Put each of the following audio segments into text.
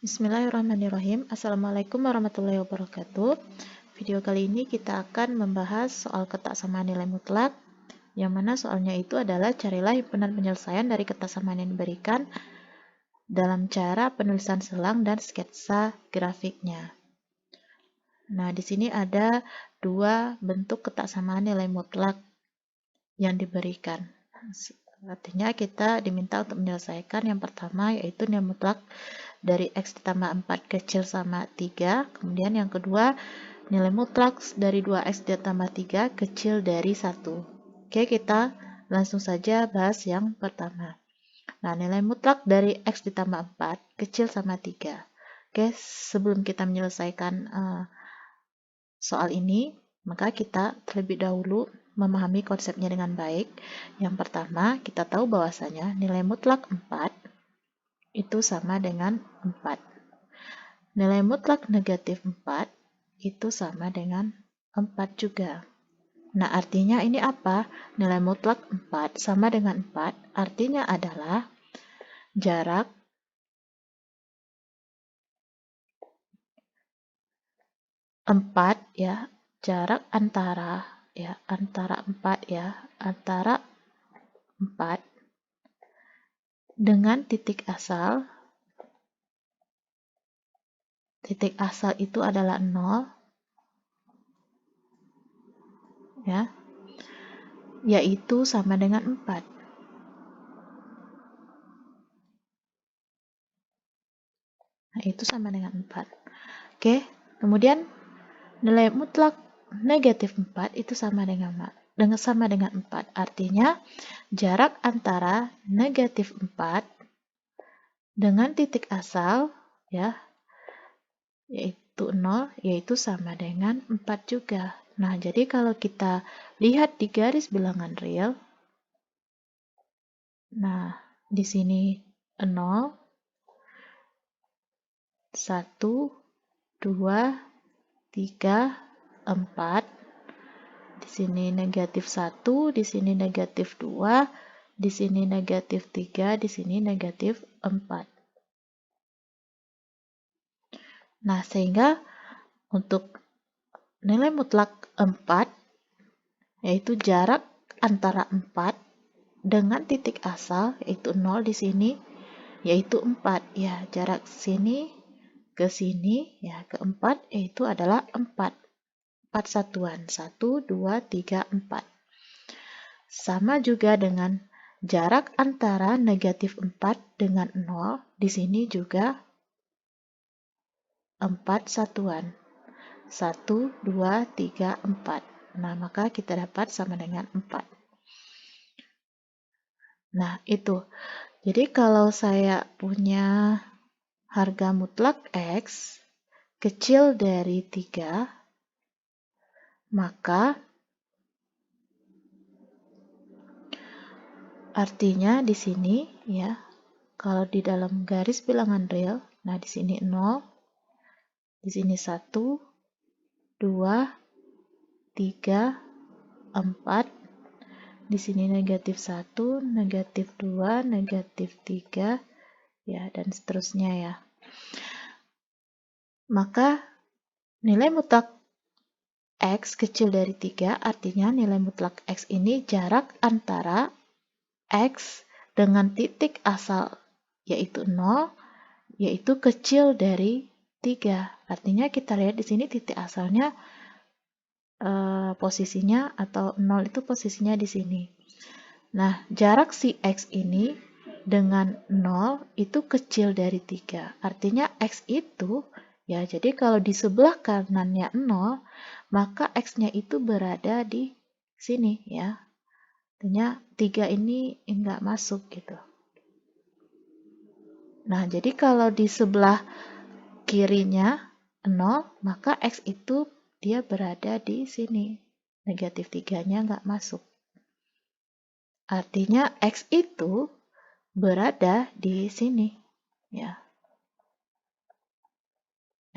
Bismillahirrahmanirrahim. Assalamualaikum warahmatullahi wabarakatuh. Video kali ini kita akan membahas soal kotak sama nilai mutlak, yang mana soalnya itu adalah carilah himpunan penyelesaian dari kotak samaan yang diberikan dalam cara penulisan selang dan sketsa grafiknya. Nah, di sini ada dua bentuk kotak samaan nilai mutlak yang diberikan. Artinya kita diminta untuk menyelesaikan yang pertama, yaitu nilai mutlak dari X ditambah 4 kecil sama 3. Kemudian yang kedua, nilai mutlak dari 2X ditambah 3 kecil dari 1. Oke, kita langsung saja bahas yang pertama. Nah, nilai mutlak dari X ditambah 4 kecil sama 3. Oke, sebelum kita menyelesaikan soal ini, maka kita terlebih dahulu memahami konsepnya dengan baik. Yang pertama, kita tahu bahwasanya nilai mutlak 4 itu sama dengan 4. Nilai mutlak negatif 4 itu sama dengan 4 juga. Nah, artinya ini apa? Nilai mutlak 4 sama dengan 4, artinya adalah jarak jarak antara 4 dengan titik asal. Titik asal itu adalah 0, ya, yaitu sama dengan 4. Nah, itu sama dengan 4. Oke, kemudian nilai mutlak negatif 4 itu sama dengan 4. Artinya jarak antara negatif 4 dengan titik asal, ya, yaitu 0, yaitu sama dengan 4 juga. Nah, jadi kalau kita lihat di garis bilangan real, nah, di sini 0, 1, 2, 3, 4. Di sini negatif 1, di sini negatif 2, di sini negatif 3, di sini negatif 4. Nah, sehingga untuk nilai mutlak 4, yaitu jarak antara 4 dengan titik asal, yaitu 0 di sini, yaitu 4. Ya, jarak sini ke sini, ya, ke 4, yaitu adalah 4. 4 satuan. 1, 2, 3, 4. Sama juga dengan jarak antara negatif 4 dengan 0, di sini juga 4 satuan. 1, 2, 3, 4. Nah, maka kita dapat sama dengan 4. Nah, itu. Jadi kalau saya punya harga mutlak X kecil dari 3, maka artinya di sini, ya, kalau di dalam garis bilangan real, nah di sini 0, di sini 1, 2, 3, 4, di sini negatif 1, negatif 2, negatif 3, ya, dan seterusnya, ya. Maka nilai mutlak X kecil dari 3, artinya nilai mutlak X ini jarak antara X dengan titik asal, yaitu 0, yaitu kecil dari 3. Artinya kita lihat di sini titik asalnya posisinya, atau 0 itu posisinya di sini. Nah, jarak si X ini dengan 0 itu kecil dari 3. Artinya X itu, ya, jadi kalau di sebelah kanannya 0, maka X-nya itu berada di sini, ya. Artinya 3 ini enggak masuk, gitu. Nah, jadi kalau di sebelah kirinya 0, maka X itu dia berada di sini. Negatif 3-nya enggak masuk. Artinya X itu berada di sini, ya.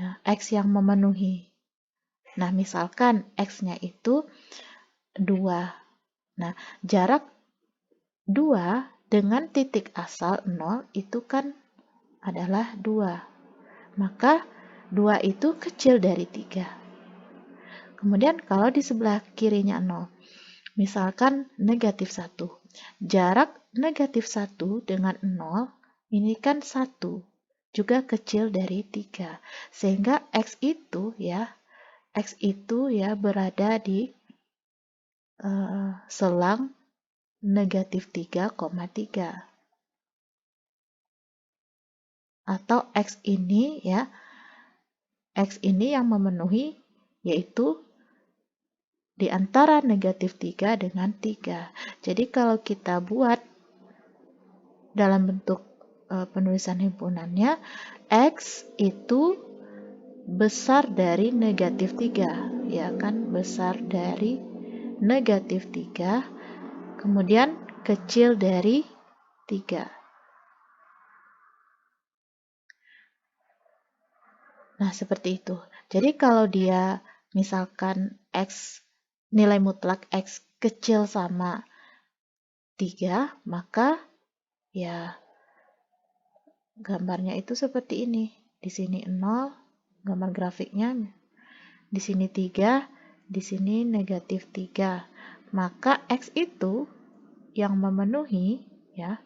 Nah, X yang memenuhi. Nah, misalkan X-nya itu 2. Nah, jarak 2 dengan titik asal 0 itu kan adalah 2. maka 2 itu kecil dari 3. Kemudian kalau di sebelah kirinya 0, misalkan negatif 1. Jarak negatif 1 dengan 0 ini kan 1, juga kecil dari 3. Sehingga X itu ya berada di selang negatif 3,3. Atau X ini yang memenuhi yaitu di antara negatif 3 dengan 3. Jadi kalau kita buat dalam bentuk penulisan himpunannya, X itu besar dari negatif 3, ya kan, besar dari negatif 3, kemudian kecil dari 3. Nah, seperti itu. Jadi kalau dia misalkan X, nilai mutlak X kecil sama 3, maka ya gambarnya itu seperti ini. Di sini 0, gambar grafiknya. Di sini 3, di sini negatif 3. Maka X itu yang memenuhi ya.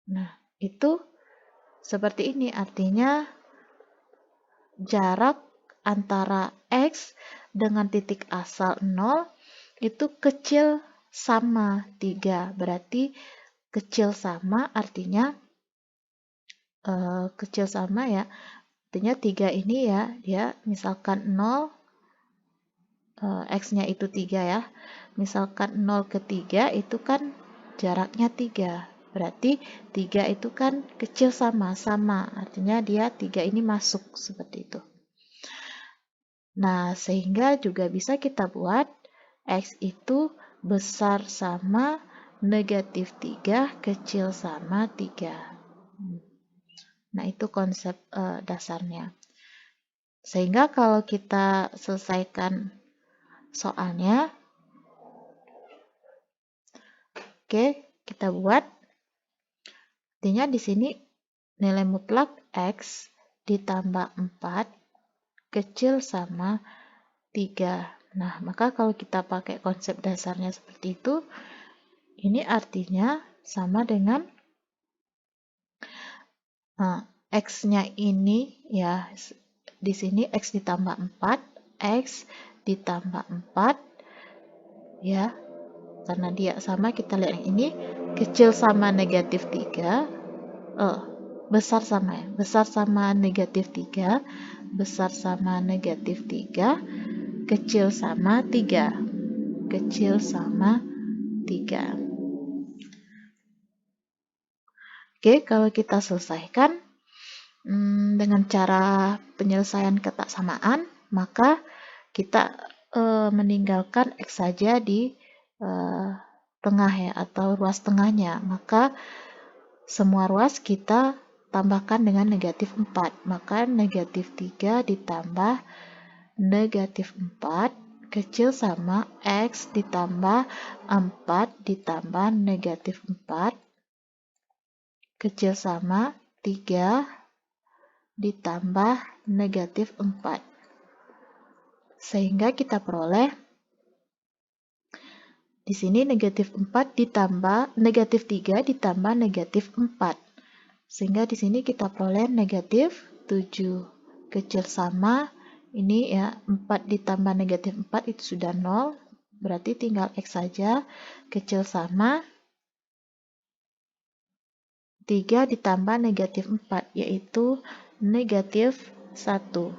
Nah, itu seperti ini, artinya jarak antara X dengan titik asal 0 itu kecil sama 3. Berarti kecil sama artinya kecil sama ya. Artinya 3 ini ya, dia misalkan 0, X-nya itu 3 ya. Misalkan 0 ke 3 itu kan jaraknya 3. Berarti 3 itu kan kecil sama. Artinya dia 3 ini masuk seperti itu. Nah, sehingga juga bisa kita buat X itu besar sama negatif 3, kecil sama 3. Nah, itu konsep dasarnya. Sehingga kalau kita selesaikan soalnya, oke, kita buat. Artinya di sini nilai mutlak X ditambah 4 kecil sama 3. Nah, maka kalau kita pakai konsep dasarnya seperti itu, ini artinya sama dengan X-nya ini ya, di sini X ditambah 4, X ditambah 4 ya, karena dia sama, kita lihat yang ini kecil sama negatif 3, besar sama negatif 3, besar sama negatif 3, kecil sama 3, kecil sama 3. Oke, kalau kita selesaikan dengan cara penyelesaian ketaksamaan, maka kita meninggalkan X saja di tengah ya, atau ruas tengahnya. Maka semua ruas kita tambahkan dengan negatif 4. Maka negatif 3 ditambah negatif 4 kecil sama X ditambah 4 ditambah negatif 4 kecil sama 3 ditambah negatif 4. Sehingga kita peroleh di sini negatif 4 ditambah negatif 3 ditambah negatif 4. Sehingga di sini kita peroleh negatif 7 kecil sama ini ya, 4 ditambah negatif 4 itu sudah 0. Berarti tinggal X saja, kecil sama 3 ditambah negatif 4, yaitu negatif 1.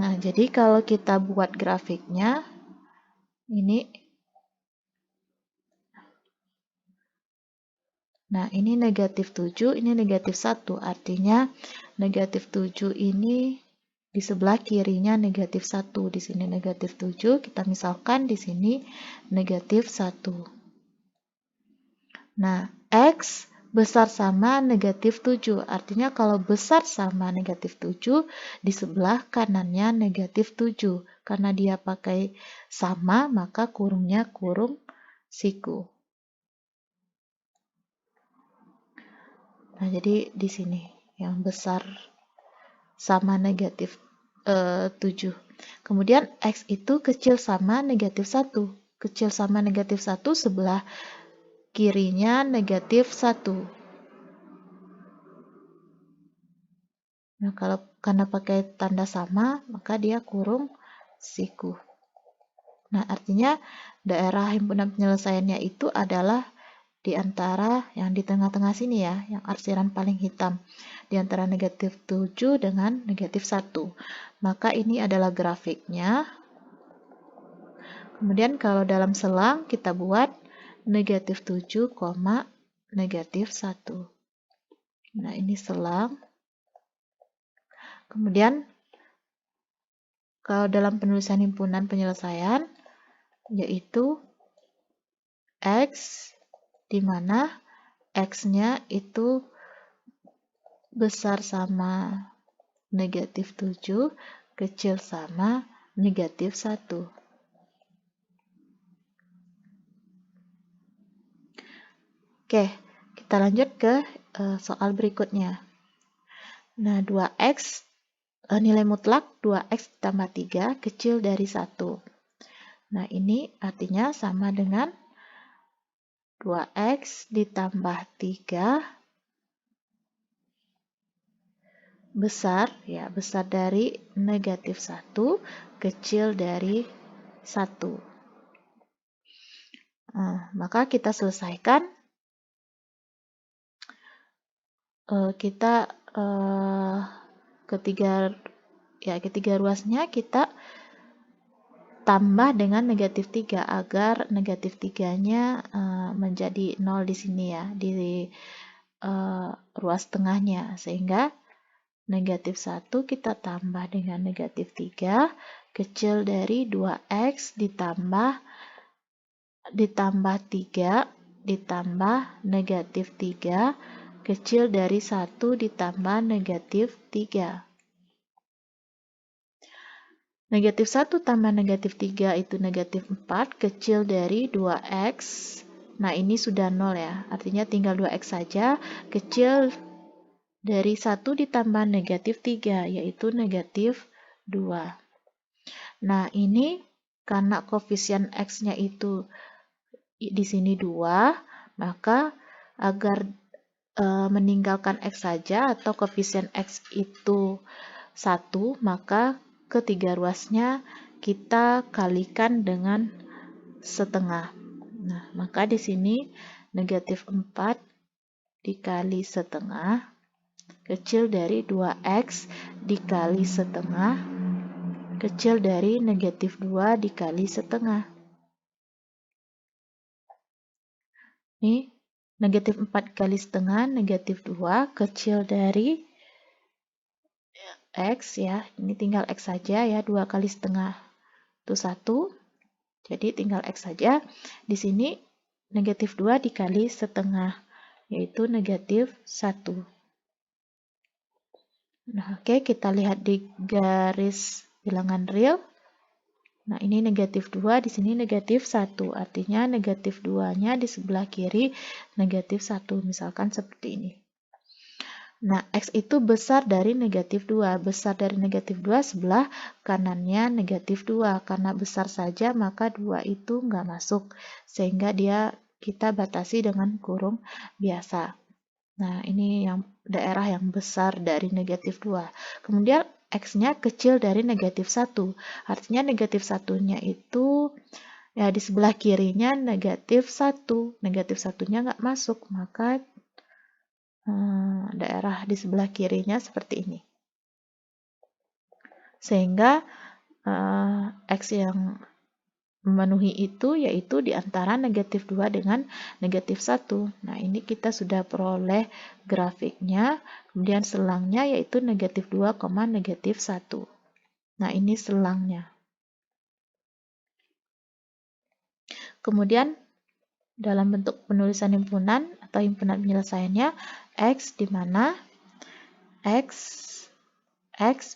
Nah, jadi kalau kita buat grafiknya, ini negatif 7, ini negatif 1. Artinya negatif 7 ini di sebelah kirinya negatif 1. Di sini negatif 7, kita misalkan di sini negatif 1. Nah, X besar sama negatif 7. Artinya kalau besar sama negatif 7, di sebelah kanannya negatif 7. Karena dia pakai sama, maka kurungnya kurung siku. Nah, jadi di sini yang besar sama negatif 7. Kemudian X itu kecil sama negatif 1. Kecil sama negatif 1 sebelah kirinya negatif 1. Nah, karena pakai tanda sama, maka dia kurung siku. Nah, artinya daerah himpunan penyelesaiannya itu adalah di antara yang di tengah-tengah sini ya, yang arsiran paling hitam. Di antara negatif 7 dengan negatif 1. Maka ini adalah grafiknya. Kemudian kalau dalam selang kita buat negatif 7, negatif 1. Nah, ini selang. Kemudian kalau dalam penulisan himpunan penyelesaian, yaitu X, di mana X-nya itu besar sama negatif 7, kecil sama negatif 1. Oke, kita lanjut ke soal berikutnya. Nah, 2X, nilai mutlak 2X tambah 3 kecil dari 1. Nah, ini artinya sama dengan 2X ditambah 3 besar, ya besar dari negatif 1, kecil dari 1. Nah, maka kita selesaikan. Kita ketiga ruasnya kita tambah dengan negatif 3 agar negatif 3-nya menjadi 0 di sini ya, di ruas tengahnya, sehingga negatif 1 kita tambah dengan negatif 3 kecil dari 2X ditambah 3 ditambah negatif 3 kecil dari 1 ditambah negatif 3. Negatif 1 tambah negatif 3 itu negatif 4 kecil dari 2X. Nah, ini sudah 0 ya, artinya tinggal 2X saja, kecil dari 1 ditambah negatif 3, yaitu negatif 2. Nah, ini karena koefisien X-nya itu di sini 2, maka agar meninggalkan X saja atau koefisien X itu 1, maka ketiga ruasnya kita kalikan dengan setengah. Nah, maka di sini negatif 4 dikali setengah kecil dari 2X dikali setengah kecil dari negatif 2 dikali setengah. Ini negatif 4 kali setengah, negatif 2, kecil dari X ya. Ini tinggal X saja ya, 2 kali setengah. Itu 1, jadi tinggal X saja. Di sini negatif 2 dikali setengah, yaitu negatif 1. Nah, oke, kita lihat di garis bilangan real. Nah, ini negatif 2, di sini negatif 1. Artinya negatif 2-nya di sebelah kiri negatif 1. Misalkan seperti ini. Nah, X itu besar dari negatif 2. Besar dari negatif 2 sebelah kanannya negatif 2. Karena besar saja, maka 2 itu nggak masuk. Sehingga kita batasi dengan kurung biasa. Nah, ini yang daerah yang besar dari negatif 2. Kemudian X-nya kecil dari negatif 1. Artinya negatif 1-nya itu ya di sebelah kirinya negatif 1. Negatif 1-nya nggak masuk, maka daerah di sebelah kirinya seperti ini. Sehingga X yang memenuhi itu yaitu di antara negatif 2 dengan negatif 1. Nah, ini kita sudah peroleh grafiknya, kemudian selangnya yaitu negatif 2, negatif 1. Nah, ini selangnya. Kemudian dalam bentuk penulisan himpunan atau himpunan penyelesaiannya, X di mana X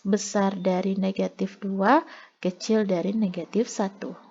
besar dari negatif 2, kecil dari negatif 1.